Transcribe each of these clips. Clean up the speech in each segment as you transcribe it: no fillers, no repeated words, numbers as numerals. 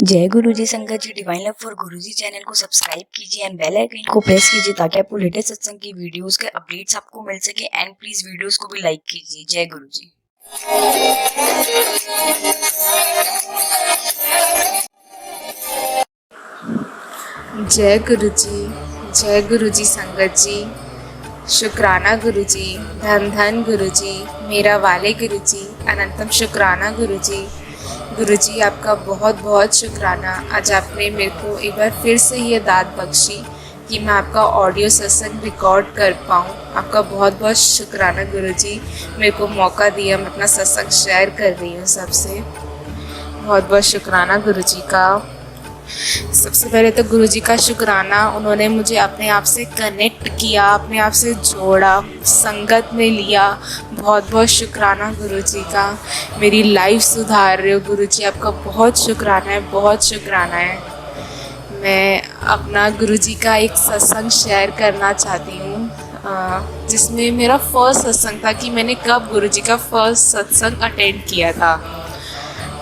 जय गुरु जी संगत जी। Divine love for Guru ji channel को सब्सक्राइब कीजिए एंड बेल आइकन को प्रेस कीजिए ताकि आपको लेटेस्ट सत्संग की वीडियोस के अपडेट्स आपको मिल सके। एंड प्लीज वीडियोस को भी लाइक कीजिए। जय गुरु जी। जय गुरु जी। जय गुरु जी संगत जी। शुक्राना गुरु जी। धन धन गुरु जी। मेरा वाले गुरु जी। अनंतम शुक्राना गुरु जी। गुरु जी आपका बहुत बहुत शुक्राना। आज आपने मेरे को एक बार फिर से ये दात बख्शी कि मैं आपका ऑडियो सत्संग रिकॉर्ड कर पाऊँ। आपका बहुत बहुत शुक्राना गुरु जी। मेरे को मौका दिया, मैं अपना सत्संग शेयर कर रही हूँ सबसे। बहुत बहुत शुक्राना गुरु जी का। सबसे पहले तो गुरु जी का शुक्राना, उन्होंने मुझे अपने आप से कनेक्ट किया, अपने आप से जोड़ा, संगत में लिया। बहुत बहुत शुक्राना गुरु जी का। मेरी लाइफ सुधार रहे हो गुरु जी, आपका बहुत शुक्राना है, बहुत शुक्राना है। मैं अपना गुरु जी का एक सत्संग शेयर करना चाहती हूँ जिसमें मेरा फर्स्ट सत्संग था कि मैंने कब गुरु जी का फर्स्ट सत्संग अटेंड किया था।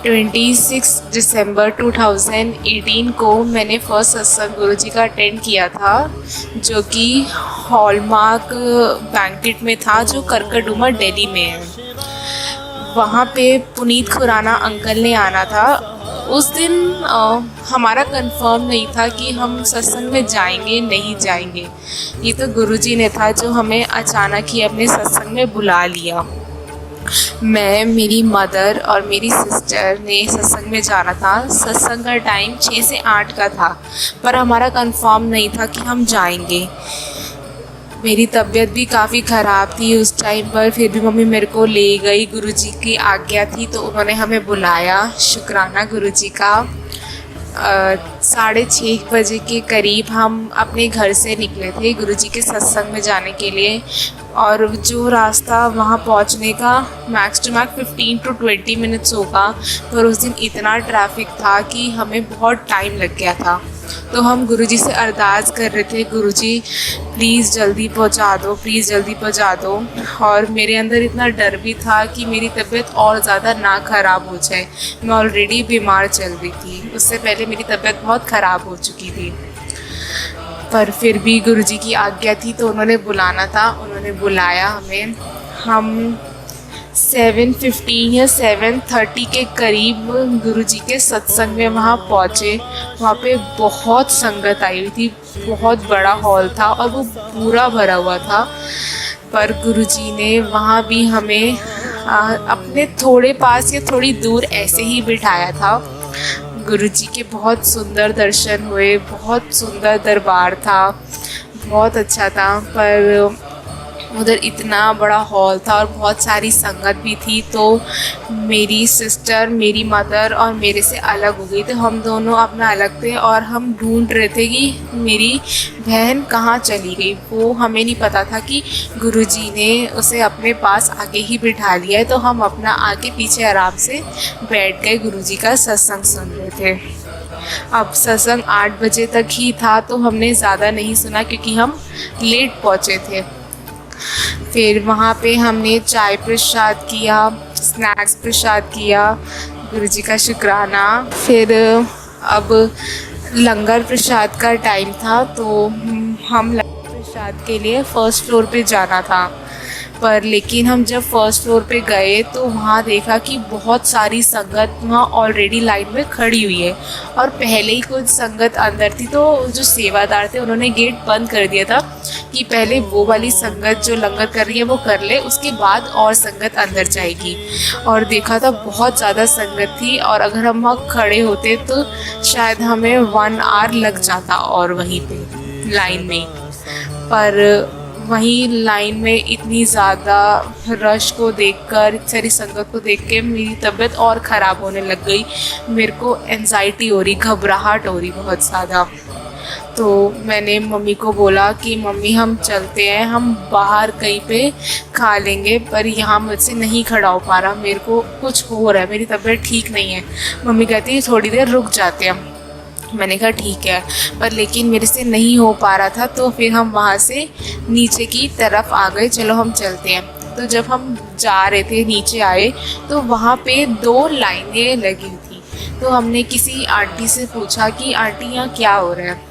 26 दिसंबर 2018 को मैंने फर्स्ट सत्संग गुरु जी का अटेंड किया था, जो कि हॉलमार्क बैंकेट में था, जो करकटुमा दिल्ली में है। वहाँ पे पुनीत खुराना अंकल ने आना था। उस दिन हमारा कंफर्म नहीं था कि हम सत्संग में जाएंगे नहीं जाएंगे। ये तो गुरु जी ने था जो हमें अचानक ही अपने सत्संग में बुला लिया। मैं, मेरी मदर और मेरी सिस्टर ने सत्संग में जाना था। सत्संग का टाइम 6 से 8 का था, पर हमारा कंफर्म नहीं था कि हम जाएंगे। मेरी तबीयत भी काफ़ी ख़राब थी उस टाइम पर, फिर भी मम्मी मेरे को ले गई। गुरुजी की आज्ञा थी तो उन्होंने हमें बुलाया। शुक्राना गुरुजी का। 6:30 बजे के करीब हम अपने घर से निकले थे गुरुजी के सत्संग में जाने के लिए। और जो रास्ता वहाँ पहुँचने का max to max 15 to 20 minutes होगा, पर उस दिन इतना ट्रैफिक था कि हमें बहुत टाइम लग गया था। तो हम गुरुजी से अरदास कर रहे थे, गुरुजी प्लीज़ जल्दी पहुँचा दो, प्लीज़ जल्दी पहुँचा दो। और मेरे अंदर इतना डर भी था कि मेरी तबीयत और ज़्यादा ना ख़राब हो जाए। मैं ऑलरेडी बीमार चल रही थी, उससे पहले मेरी तबीयत बहुत ख़राब हो चुकी थी। पर फिर भी गुरुजी की आज्ञा थी तो उन्होंने बुलाना था, उन्होंने बुलाया हमें। हम 7:15 या 7:30 के करीब गुरुजी के सत्संग में वहाँ पहुँचे। वहाँ पे बहुत संगत आई हुई थी, बहुत बड़ा हॉल था और वो पूरा भरा हुआ था। पर गुरुजी ने वहाँ भी हमें अपने थोड़े पास या थोड़ी दूर ऐसे ही बिठाया था। गुरुजी के बहुत सुंदर दर्शन हुए, बहुत सुंदर दरबार था, बहुत अच्छा था। पर उधर इतना बड़ा हॉल था और बहुत सारी संगत भी थी, तो मेरी सिस्टर, मेरी मदर और मेरे से अलग हो गई। तो हम दोनों अपना अलग थे और हम ढूंढ रहे थे कि मेरी बहन कहाँ चली गई। वो हमें नहीं पता था कि गुरुजी ने उसे अपने पास आके ही बिठा लिया है। तो हम अपना आगे पीछे आराम से बैठ गए, गुरुजी का सत्संग सुन रहे थे। अब सत्संग 8 बजे तक ही था, तो हमने ज़्यादा नहीं सुना क्योंकि हम लेट पहुँचे थे। फिर वहाँ पे हमने चाय प्रसाद किया, स्नैक्स प्रसाद किया, गुरुजी का शुक्राना। फिर अब लंगर प्रसाद का टाइम था, तो हम लंगर प्रसाद के लिए फ़र्स्ट फ्लोर पे जाना था। पर लेकिन हम जब फर्स्ट फ्लोर पे गए तो वहाँ देखा कि बहुत सारी संगत वहाँ ऑलरेडी लाइन में खड़ी हुई है और पहले ही कुछ संगत अंदर थी। तो जो सेवादार थे उन्होंने गेट बंद कर दिया था कि पहले वो वाली संगत जो लंगर कर रही है वो कर ले, उसके बाद और संगत अंदर जाएगी। और देखा था बहुत ज़्यादा संगत थी और अगर हम वहाँ खड़े होते तो शायद हमें 1 आवर लग जाता और वहीं पे लाइन में। पर वहीं लाइन में इतनी ज़्यादा रश को देखकर, इतनी सारी संगत को देख के मेरी तबीयत और ख़राब होने लग गई। मेरे को एंजाइटी हो रही, घबराहट हो रही बहुत ज़्यादा। तो मैंने मम्मी को बोला कि मम्मी हम चलते हैं, हम बाहर कहीं पे खा लेंगे, पर यहाँ मुझसे नहीं खड़ा हो पा रहा, मेरे को कुछ हो रहा है, मेरी तबीयत ठीक नहीं है। मम्मी कहती है थोड़ी देर रुक जाते हैं। मैंने कहा ठीक है, पर लेकिन मेरे से नहीं हो पा रहा था। तो फिर हम वहाँ से नीचे की तरफ आ गए, चलो हम चलते हैं। तो जब हम जा रहे थे, नीचे आए, तो वहाँ पे 2 लाइनें लगी हुई थी। तो हमने किसी आंटी से पूछा कि आंटी यहाँ क्या हो रहा है।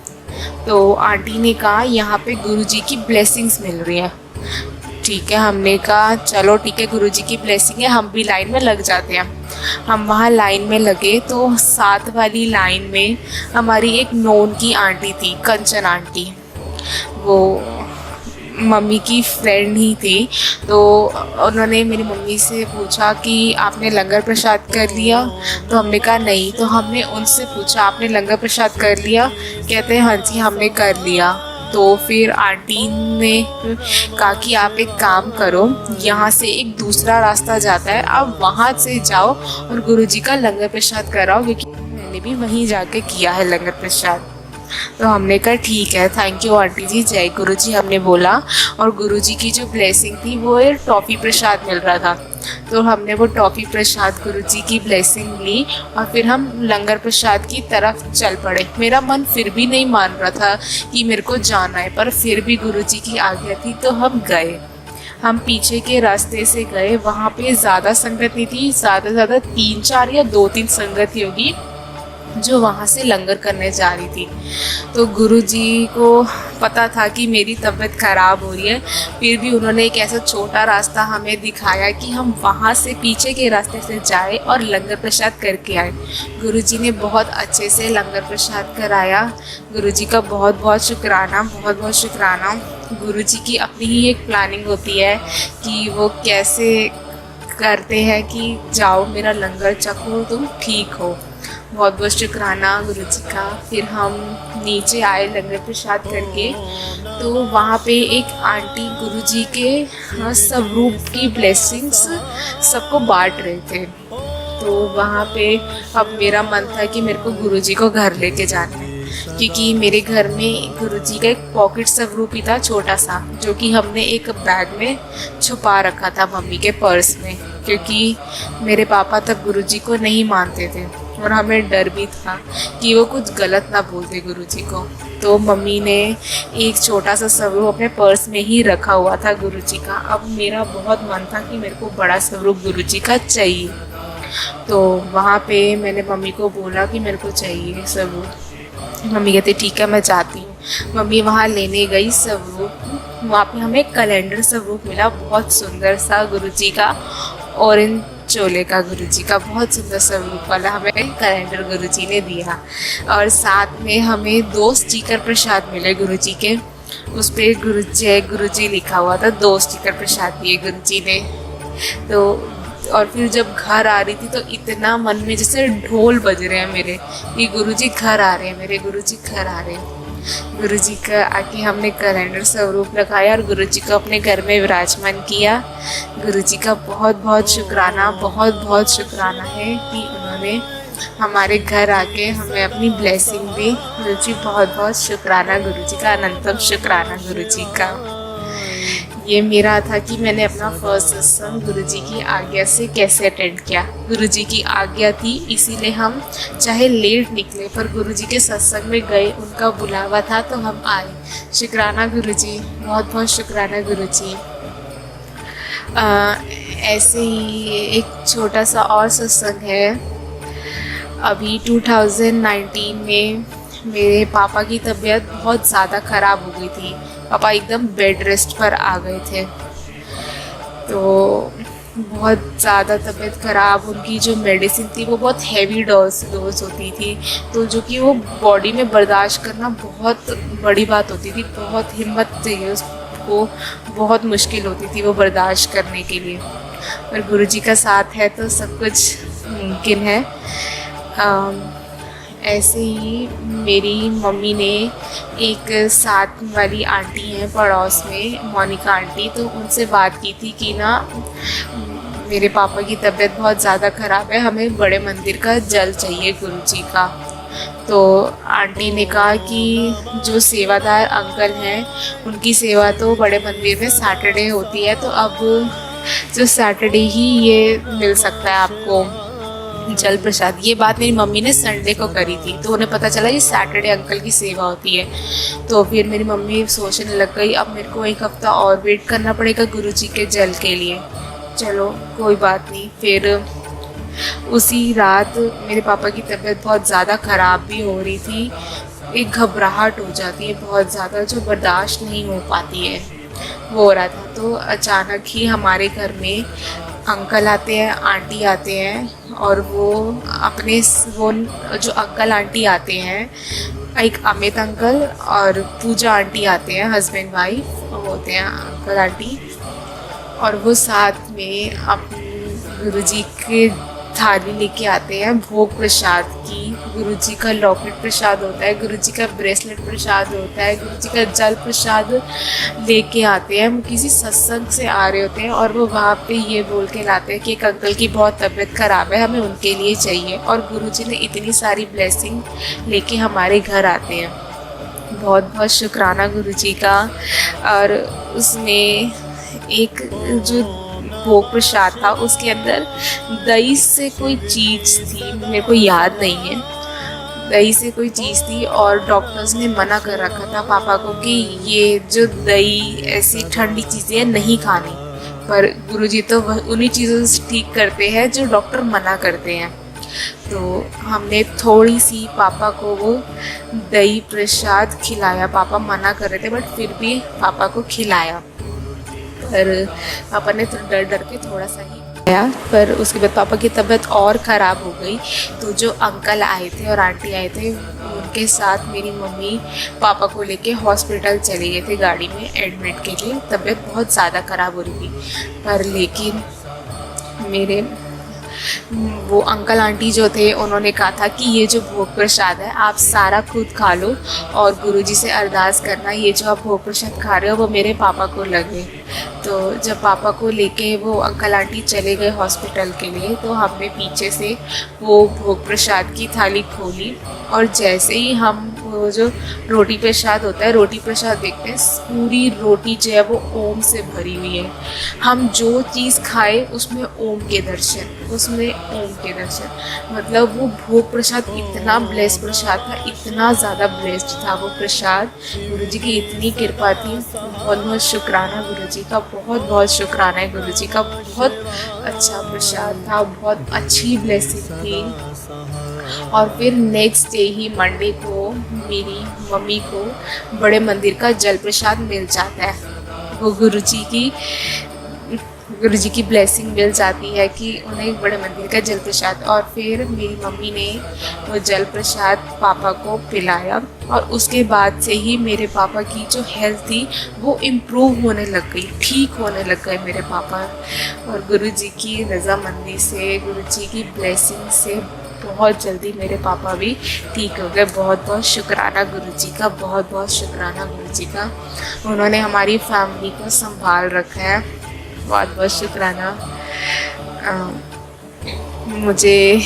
तो आंटी ने कहा यहाँ पे गुरुजी की ब्लेसिंग्स मिल रही है। ठीक है, हमने कहा चलो ठीक है, गुरुजी की ब्लेसिंग है, हम भी लाइन में लग जाते हैं। हम वहाँ लाइन में लगे तो साथ वाली लाइन में हमारी एक नोन की आंटी थी, कंचन आंटी। वो मम्मी की फ्रेंड ही थी। तो उन्होंने मेरी मम्मी से पूछा कि आपने लंगर प्रसाद कर लिया? तो हमने कहा नहीं। तो हमने उनसे पूछा आपने लंगर प्रसाद कर लिया? कहते हैं हाँ जी हमने कर लिया। तो फिर आंटी ने कहा कि आप एक काम करो, यहाँ से एक दूसरा रास्ता जाता है, आप वहाँ से जाओ और गुरुजी का लंगर प्रसाद कराओ, क्योंकि मैंने भी वहीं जाके किया है लंगर प्रसाद। तो हमने कहा ठीक है, थैंक यू आंटी जी, जय गुरुजी हमने बोला। और गुरुजी की जो ब्लेसिंग थी वो एक टॉफ़ी प्रसाद मिल रहा था। तो हमने वो टॉफ़ी प्रसाद गुरुजी की ब्लेसिंग ली और फिर हम लंगर प्रसाद की तरफ चल पड़े। मेरा मन फिर भी नहीं मान रहा था कि मेरे को जाना है, पर फिर भी गुरुजी की आज्ञा थी तो हम गए। हम पीछे के रास्ते से गए, वहाँ पे ज़्यादा संगत नहीं थी, ज़्यादा से ज़्यादा 3-4 या 2-3 संगत ही होगी जो वहाँ से लंगर करने जा रही थी। तो गुरुजी को पता था कि मेरी तबीयत ख़राब हो रही है, फिर भी उन्होंने एक ऐसा छोटा रास्ता हमें दिखाया कि हम वहाँ से पीछे के रास्ते से जाए और लंगर प्रसाद करके आए। गुरुजी ने बहुत अच्छे से लंगर प्रसाद कराया। गुरुजी का बहुत बहुत शुक्राना, बहुत बहुत शुक्राना। गुरुजी की अपनी ही एक प्लानिंग होती है कि वो कैसे करते हैं कि जाओ मेरा लंगर चखो, तुम ठीक हो। बहुत बहुत शुक्राना गुरुजी का। फिर हम नीचे आए लंगर प्रसाद करके, तो वहाँ पे एक आंटी गुरुजी के स्वरूप की ब्लेसिंग्स सबको बांट रहे थे। तो वहाँ पे अब मेरा मन था कि मेरे को गुरुजी को घर लेके जाना है, क्योंकि मेरे घर में गुरुजी का एक पॉकेट स्वरूप ही था छोटा सा, जो कि हमने एक बैग में छुपा रखा था मम्मी के पर्स में, क्योंकि मेरे पापा तब गुरुजी को नहीं मानते थे और हमें डर भी था कि वो कुछ गलत ना बोल दे गुरुजी को। तो मम्मी ने एक छोटा सा स्वरूप अपने पर्स में ही रखा हुआ था गुरुजी का। अब मेरा बहुत मन था कि मेरे को बड़ा स्वरूप गुरुजी का चाहिए। तो वहाँ पे मैंने मम्मी को बोला कि मेरे को चाहिए स्वरूप। मम्मी कहती ठीक है मैं जाती हूँ। मम्मी वहाँ लेने गई स्वरूप। वहाँ पे हमें कैलेंडर स्वरूप मिला, बहुत सुंदर सा गुरुजी का, ऑरेंज चोले का गुरुजी का, बहुत सुंदर स्वरूप वाला हमें कैलेंडर गुरुजी ने दिया। और साथ में हमें 2 स्टिकर प्रसाद मिले गुरुजी के, उस पर गुरुजी लिखा हुआ था। 2 स्टिकर प्रसाद दिए गुरुजी ने। तो और फिर जब घर आ रही थी तो इतना मन में जैसे ढोल बज रहे हैं मेरे कि गुरुजी घर आ रहे हैं, मेरे गुरुजी घर आ रहे हैं। गुरुजी का आके हमने कैलेंडर स्वरूप लगाया और गुरुजी को अपने घर में विराजमान किया। गुरुजी का बहुत बहुत शुक्राना, बहुत बहुत शुक्राना है कि उन्होंने हमारे घर आके हमें अपनी ब्लेसिंग दी। गुरुजी बहुत बहुत शुक्राना, गुरुजी का अनंतम शुक्राना गुरुजी का। ये मेरा था कि मैंने अपना फर्स्ट सत्संग गुरुजी की आज्ञा से कैसे अटेंड किया। गुरुजी की आज्ञा थी, इसीलिए हम चाहे लेट निकले पर गुरुजी के सत्संग में गए, उनका बुलावा था तो हम आए। शुक्राना गुरुजी, बहुत बहुत शुक्राना गुरुजी। ऐसे ही एक छोटा सा और सत्संग है। अभी 2019 में मेरे पापा की तबीयत बहुत ज़्यादा ख़राब हो गई थी। पापा एकदम बेड रेस्ट पर आ गए थे। तो बहुत ज़्यादा तबीयत ख़राब, उनकी जो मेडिसिन थी वो बहुत हैवी डोज होती थी, तो जो कि वो बॉडी में बर्दाश्त करना बहुत बड़ी बात होती थी। बहुत हिम्मत चाहिए उसको, बहुत मुश्किल होती थी वो बर्दाश्त करने के लिए। पर गुरुजी का साथ है तो सब कुछ मुमकिन है। ऐसे ही मेरी मम्मी ने एक साथ वाली आंटी हैं पड़ोस में, मोनिका आंटी, तो उनसे बात की थी कि ना मेरे पापा की तबीयत बहुत ज़्यादा ख़राब है, हमें बड़े मंदिर का जल चाहिए गुरुजी का। तो आंटी ने कहा कि जो सेवादार अंकल हैं उनकी सेवा तो बड़े मंदिर में सैटरडे होती है, तो अब जो सैटरडे ही ये मिल सकता है आपको जल प्रसाद। ये बात मेरी मम्मी ने संडे को करी थी, तो उन्हें पता चला ये सैटरडे अंकल की सेवा होती है। तो फिर मेरी मम्मी सोचने लग गई अब मेरे को 1 हफ्ता और वेट करना पड़ेगा गुरुजी के जल के लिए। चलो कोई बात नहीं। फिर उसी रात मेरे पापा की तबीयत बहुत ज़्यादा ख़राब भी हो रही थी। एक घबराहट हो जाती है बहुत ज़्यादा, जो बर्दाश्त नहीं हो पाती है, वो हो रहा था। तो अचानक ही हमारे घर में अंकल आते हैं, आंटी आते हैं, और वो जो अंकल आंटी आते हैं, एक अमित अंकल और पूजा आंटी आते हैं, हस्बैंड वाइफ होते हैं अंकल आंटी, और वो साथ में अपनी गुरुजी के थाली लेके आते हैं भोग प्रसाद की। गुरुजी का लॉकेट प्रसाद होता है, गुरुजी का ब्रेसलेट प्रसाद होता है, गुरुजी का जल प्रसाद लेके आते हैं। हम किसी सत्संग से आ रहे होते हैं और वो वहाँ पे ये बोल के लाते हैं कि एक अंकल की बहुत तबीयत ख़राब है, हमें उनके लिए चाहिए, और गुरुजी ने इतनी सारी ब्लेसिंग लेके हमारे घर आते हैं। बहुत बहुत शुक्राना गुरुजी का। और उसमें एक जो भोग प्रसाद था, उसके अंदर दही से कोई चीज़ थी, मेरे को याद नहीं है, दही से कोई चीज़ थी, और डॉक्टर्स ने मना कर रखा था पापा को कि ये जो दही ऐसी ठंडी चीज़ें नहीं खानी, पर गुरुजी तो उन्हीं चीज़ों से ठीक करते हैं जो डॉक्टर मना करते हैं। तो हमने थोड़ी सी पापा को वो दही प्रसाद खिलाया। पापा मना कर रहे थे बट फिर भी पापा को खिलाया, पर पापा ने डर डर के थोड़ा सा ही खाया। पर उसके बाद पापा की तबीयत और ख़राब हो गई। तो जो अंकल आए थे और आंटी आए थे, उनके साथ मेरी मम्मी पापा को लेके हॉस्पिटल चले गए थे गाड़ी में एडमिट के लिए। तबीयत बहुत ज़्यादा ख़राब हो रही थी, पर लेकिन मेरे वो अंकल आंटी जो थे, उन्होंने कहा था कि ये जो भोग प्रसाद है आप सारा खुद खा लो और गुरुजी से अरदास करना, ये जो आप भोग प्रसाद खा रहे हो वो मेरे पापा को लगे। तो जब पापा को लेके वो अंकल आंटी चले गए हॉस्पिटल के लिए, तो हमने पीछे से वो भोग प्रसाद की थाली खोली, और जैसे ही हम वो जो रोटी प्रसाद होता है, रोटी प्रसाद देखते हैं, पूरी रोटी जो है वो ओम से भरी हुई है। हम जो चीज़ खाए उसमें ओम के दर्शन, उसमें ओम के दर्शन, मतलब वो भोग प्रसाद इतना ब्लेस प्रसाद था, इतना ज़्यादा ब्लेस्ड था वो प्रसाद। गुरुजी की इतनी कृपा थी। बहुत बहुत शुक्राना गुरुजी का, बहुत बहुत शुक्राना है गुरुजी का। बहुत अच्छा प्रसाद था, बहुत अच्छी ब्लेसिंग थी। और फिर नेक्स्ट डे ही मंडे को मेरी मम्मी को बड़े मंदिर का जल प्रसाद मिल जाता है। वो गुरुजी की ब्लेसिंग मिल जाती है कि उन्हें बड़े मंदिर का जल प्रसाद। और फिर मेरी मम्मी ने वो जल प्रसाद पापा को पिलाया, और उसके बाद से ही मेरे पापा की जो हेल्थ थी वो इम्प्रूव होने लग गई, ठीक होने लग गए मेरे पापा। और गुरुजी की रज़ामंदी से, गुरुजी की ब्लेसिंग से बहुत जल्दी मेरे पापा भी ठीक हो गए। बहुत बहुत शुक्राना गुरुजी का, बहुत बहुत शुक्राना गुरुजी का। उन्होंने हमारी फैमिली को संभाल रखा है, बहुत बहुत शुक्राना। मुझे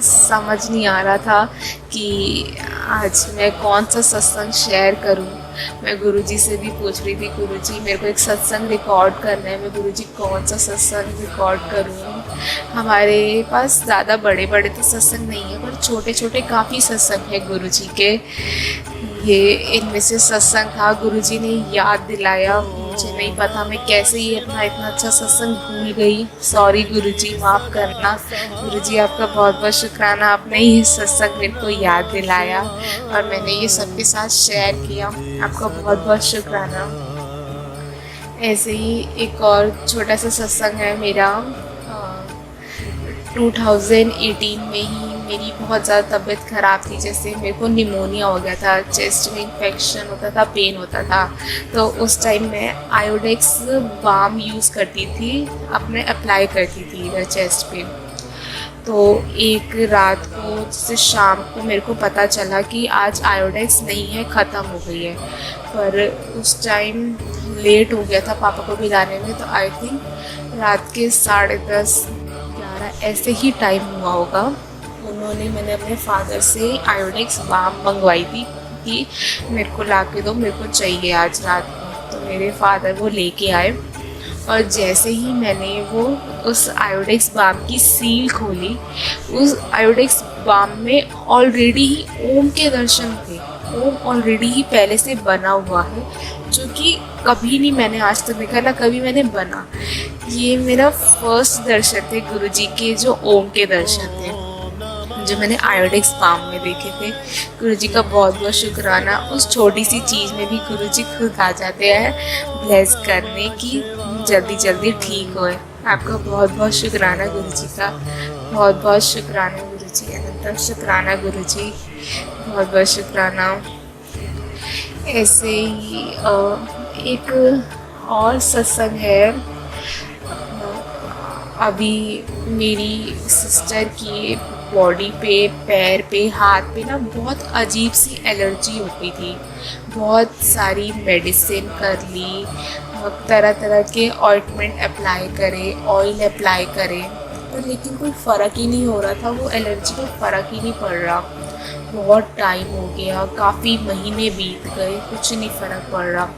समझ नहीं आ रहा था कि आज मैं कौन सा सत्संग शेयर करूं। मैं गुरुजी से भी पूछ रही थी, गुरुजी मेरे को एक सत्संग रिकॉर्ड करना है, मैं गुरुजी कौन सा सत्संग रिकॉर्ड करूं। हमारे पास ज़्यादा बड़े बड़े तो सत्संग नहीं है, पर छोटे छोटे काफ़ी सत्संग है गुरुजी के। ये इनमें से सत्संग था, गुरुजी ने याद दिलाया। मुझे नहीं पता मैं कैसे ही अपना इतना अच्छा सत्संग भूल गई। सॉरी गुरुजी, माफ़ करना। गुरुजी आपका बहुत बहुत शुक्राना, आपने ये सत्संग मेरे को याद दिलाया और मैंने ये सबके साथ शेयर किया। आपका बहुत बहुत शुक्राना। ऐसे ही एक और छोटा सा सत्संग है मेरा। 2018 में ही मेरी बहुत ज़्यादा तबीयत ख़राब थी, जैसे मेरे को निमोनिया हो गया था, चेस्ट में इन्फेक्शन होता था, पेन होता था। तो उस टाइम मैं आयोडेक्स बाम यूज़ करती थी, अपने अप्लाई करती थी इधर चेस्ट पे। तो एक रात को जैसे शाम को मेरे को पता चला कि आज आयोडेक्स नहीं है, ख़त्म हो गई है। पर उस टाइम लेट हो गया था पापा को भी लाने में, तो आई थिंक रात के 10:30 11 ऐसे ही टाइम हुआ होगा। मैंने अपने फादर से आयोडेक्स बाम मंगवाई थी कि मेरे को ला के दो, मेरे को चाहिए आज रात को। तो मेरे फादर वो लेके आए, और जैसे ही मैंने वो उस आयोडेक्स बाम की सील खोली, उस आयोडेक्स बाम में ऑलरेडी ही ओम के दर्शन थे। ओम ऑलरेडी ही पहले से बना हुआ है, जो कि कभी नहीं मैंने आज तक देखा, ना कभी मैंने बना। ये मेरा फर्स्ट दर्शन थे गुरुजी के, जो ओम के दर्शन थे, जो मैंने आयोडेक्स बाम में देखे थे। गुरुजी का बहुत बहुत शुक्राना। उस छोटी सी चीज़ में भी गुरुजी खुद आ जाते हैं ब्लेस करने की जल्दी जल्दी ठीक होए। आपका बहुत बहुत शुक्राना गुरुजी का, बहुत बहुत शुक्राना गुरुजी, अनंत शुक्राना गुरुजी, बहुत बहुत शुक्राना। ऐसे ही एक और सत्संग है। अभी मेरी सिस्टर की बॉडी पे, पैर पे, हाथ पे ना बहुत अजीब सी एलर्जी हो गई थी। बहुत सारी मेडिसिन कर ली, तरह तरह के ऑइंटमेंट अप्लाई करे, ऑयल अप्लाई करे, पर लेकिन कोई फ़र्क ही नहीं हो रहा था। वो एलर्जी में फ़र्क ही नहीं पड़ रहा। बहुत टाइम हो गया, काफ़ी महीने बीत गए, कुछ नहीं फ़र्क पड़ रहा।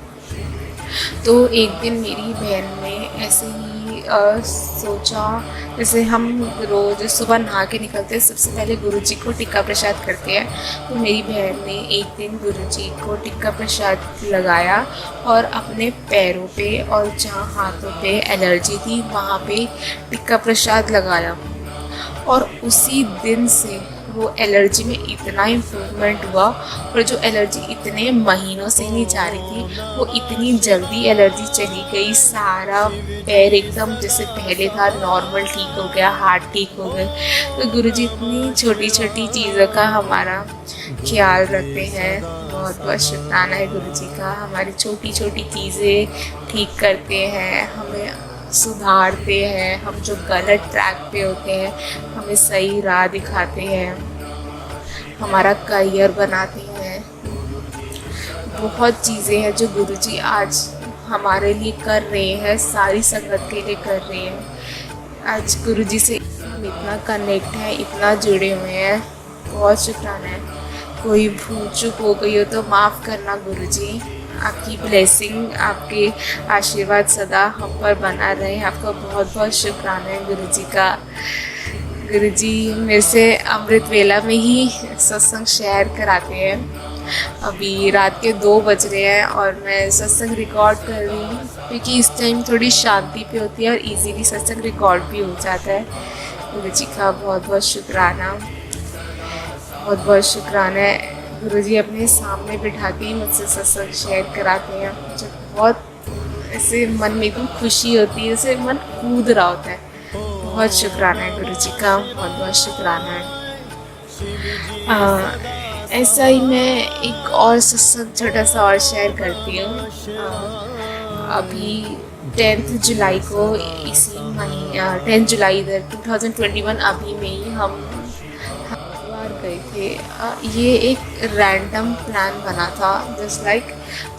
तो एक दिन मेरी बहन ने ऐसे ही सोचा, जैसे हम रोज़ सुबह नहा के निकलते हैं, सबसे पहले गुरुजी को टिक्का प्रसाद करते हैं। तो मेरी बहन ने एक दिन गुरुजी को टिक्का प्रसाद लगाया और अपने पैरों पे और जहाँ हाथों पे एलर्जी थी वहाँ पे टिक्का प्रसाद लगाया, और उसी दिन से वो एलर्जी में इतना इम्प्रूवमेंट हुआ। और जो एलर्जी इतने महीनों से नहीं जा रही थी, वो इतनी जल्दी एलर्जी चली गई। सारा पैर एकदम जैसे पहले था नॉर्मल ठीक हो गया, हाथ ठीक हो गए। तो गुरुजी इतनी छोटी छोटी चीज़ों का हमारा ख्याल रखते हैं। बहुत बहुत शुक्राना है गुरुजी का। हमारी छोटी छोटी चीज़ें ठीक करते हैं, हमें सुधारते हैं। हम जो गलत ट्रैक पे होते हैं हमें सही राह दिखाते हैं, हमारा करियर बनाते हैं। बहुत चीज़ें हैं जो गुरुजी आज हमारे लिए कर रहे हैं, सारी संगत के लिए कर रहे हैं। आज गुरुजी से हम इतना कनेक्ट हैं, इतना जुड़े हुए हैं। बहुत शुक्राना है। कोई भूल चूक हो गई हो तो माफ़ करना गुरुजी। आपकी ब्लेसिंग, आपके आशीर्वाद सदा हम पर बना रहे। आपका बहुत बहुत शुक्राना है गुरुजी का। गुरुजी मेरे से अमृत वेला में ही सत्संग शेयर कराते हैं। अभी रात के 2 बज रहे हैं और मैं सत्संग रिकॉर्ड कर रही हूँ, क्योंकि इस टाइम थोड़ी शांति पे होती है और इजीली सत्संग रिकॉर्ड भी हो जाता है। गुरुजी का बहुत बहुत शुक्राना, बहुत बहुत शुक्राना है। गुरुजी अपने सामने बिठा के ही मुझसे सत्संग शेयर कराते हैं। मुझे बहुत ऐसे मन में एकदम खुशी होती है, जैसे मन कूद रहा होता है। बहुत शुक्राना है गुरुजी का, बहुत बहुत शुक्राना है। ऐसा ही मैं एक और सत्संग छोटा सा और शेयर करती हूँ। अभी 10 जुलाई को, इसी महीने 10 जुलाई इधर 2021 अभी में ही हम गए थे। ये एक रैंडम प्लान बना था, जस्ट लाइक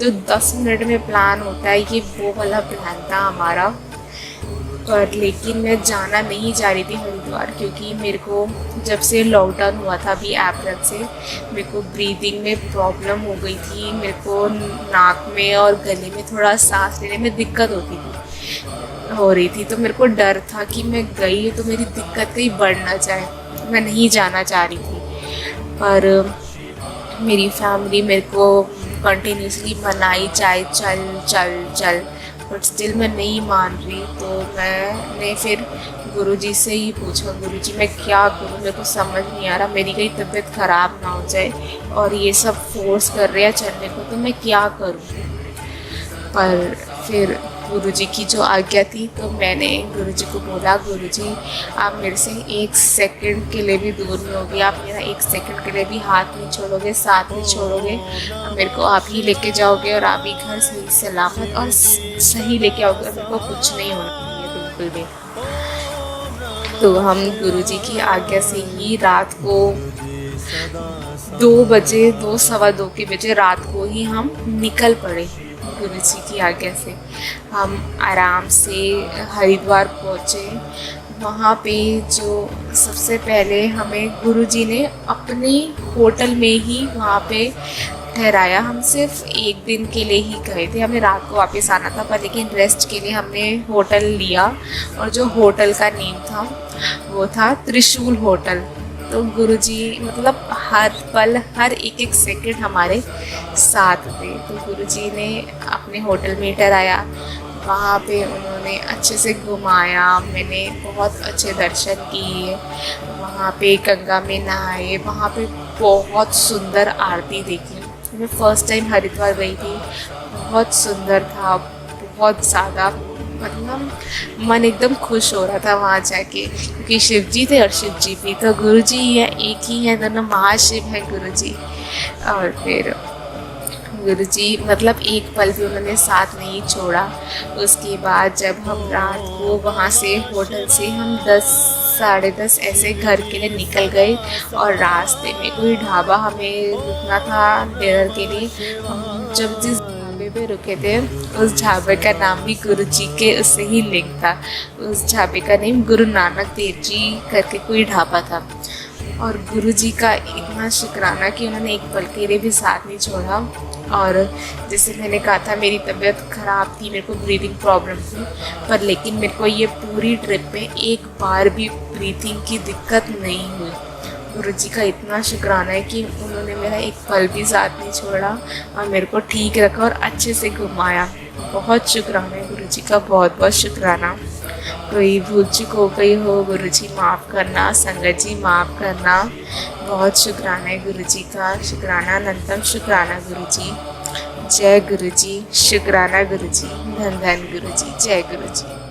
जो 10 मिनट में प्लान होता है, ये वो वाला प्लान था हमारा। पर लेकिन मैं जाना नहीं चाह रही थी हरिद्वार, क्योंकि मेरे को जब से लॉकडाउन हुआ था अभी अप्रैल से, मेरे को ब्रीदिंग में प्रॉब्लम हो गई थी। मेरे को नाक में और गले में थोड़ा सांस लेने में दिक्कत हो रही थी। तो मेरे को डर था कि मैं गई तो मेरी दिक्कत कहीं बढ़ ना जाए, मैं नहीं जाना चाह रही थी। पर मेरी फैमिली मेरे को कंटिन्यूसली मनाई जाए, चल चल चल, बट स्टिल मैं नहीं मान रही। तो मैंने फिर गुरुजी से ही पूछा, गुरुजी मैं क्या करूँ, मेरे को समझ नहीं आ रहा, मेरी कहीं तबीयत ख़राब ना हो जाए और ये सब फोर्स कर रहे हैं चलने को, तो मैं क्या करूँ। पर फिर गुरुजी की जो आज्ञा थी, तो मैंने गुरुजी को बोला, गुरुजी आप मेरे से 1 सेकंड के लिए भी दूर नहीं होगी, आप मेरा 1 सेकंड के लिए भी हाथ नहीं छोड़ोगे, साथ नहीं छोड़ोगे, मेरे को आप ही लेके जाओगे और आप ही घर सही सलामत और सही लेके आओगे, मेरे को कुछ नहीं होना चाहिए बिल्कुल भी। तो हम गुरुजी की आज्ञा से ही रात को 2 बजे, 2 सवा 2 के बजे रात को ही हम निकल पड़े। गुरुजी की आज्ञा से हम आराम से हरिद्वार पहुँचे। वहाँ पे जो सबसे पहले हमें गुरुजी ने अपने होटल में ही वहाँ पे ठहराया। हम सिर्फ 1 दिन के लिए ही गए थे, हमें रात को वापस आना था, पर लेकिन रेस्ट के लिए हमने होटल लिया। और जो होटल का नेम था वो था त्रिशूल होटल। तो गुरुजी मतलब हर पल हर एक एक सेकंड हमारे साथ थे। तो गुरुजी ने अपने होटल में ठहराया, वहाँ पे उन्होंने अच्छे से घुमाया, मैंने बहुत अच्छे दर्शन किए, वहाँ पे गंगा में नहाए, वहाँ पे बहुत सुंदर आरती देखी। मैं फ़र्स्ट टाइम हरिद्वार गई थी, बहुत सुंदर था, बहुत ज़्यादा मतलब मन एकदम खुश हो रहा था वहाँ जाके, क्योंकि शिव जी थे और शिव जी भी तो गुरु जी ही है, एक ही है, दोनों महाशिव हैं गुरु जी। और फिर गुरु जी मतलब एक पल भी उन्होंने साथ नहीं छोड़ा। उसके बाद जब हम रात को वहाँ से होटल से हम 10 साढ़े 10 ऐसे घर के लिए निकल गए, और रास्ते में कोई ढाबा हमें रुकना था डिनर के लिए। हम जब जिस ढाबे पे रुके थे उस ढाबे का नाम भी गुरु जी के उससे ही लिंक था। उस ढाबे का नेम गुरु नानक देव जी करके कोई ढाबा था। और गुरु जी का इतना शुक्राना कि उन्होंने एक पल के लिए भी साथ नहीं छोड़ा। और जैसे मैंने कहा था मेरी तबीयत ख़राब थी, मेरे को ब्रीदिंग प्रॉब्लम थी, पर लेकिन मेरे को ये पूरी ट्रिप में एक बार भी ब्रीथिंग की दिक्कत नहीं हुई। गुरु जी का इतना शुक्राना है कि उन्होंने मेरा एक पल भी साथ नहीं छोड़ा और मेरे को ठीक रखा और अच्छे से घुमाया। बहुत शुक्राना है गुरु जी का, बहुत बहुत शुक्राना। कोई भूल चूक हो गई हो गुरु जी माफ़ करना, संगत जी माफ़ करना। बहुत शुक्राना है गुरु जी का, शुक्राना अनंतम शुक्राना गुरु जी। जय गुरु जी, शुक्राना गुरु जी, धन धन गुरु जी, जय गुरु जी।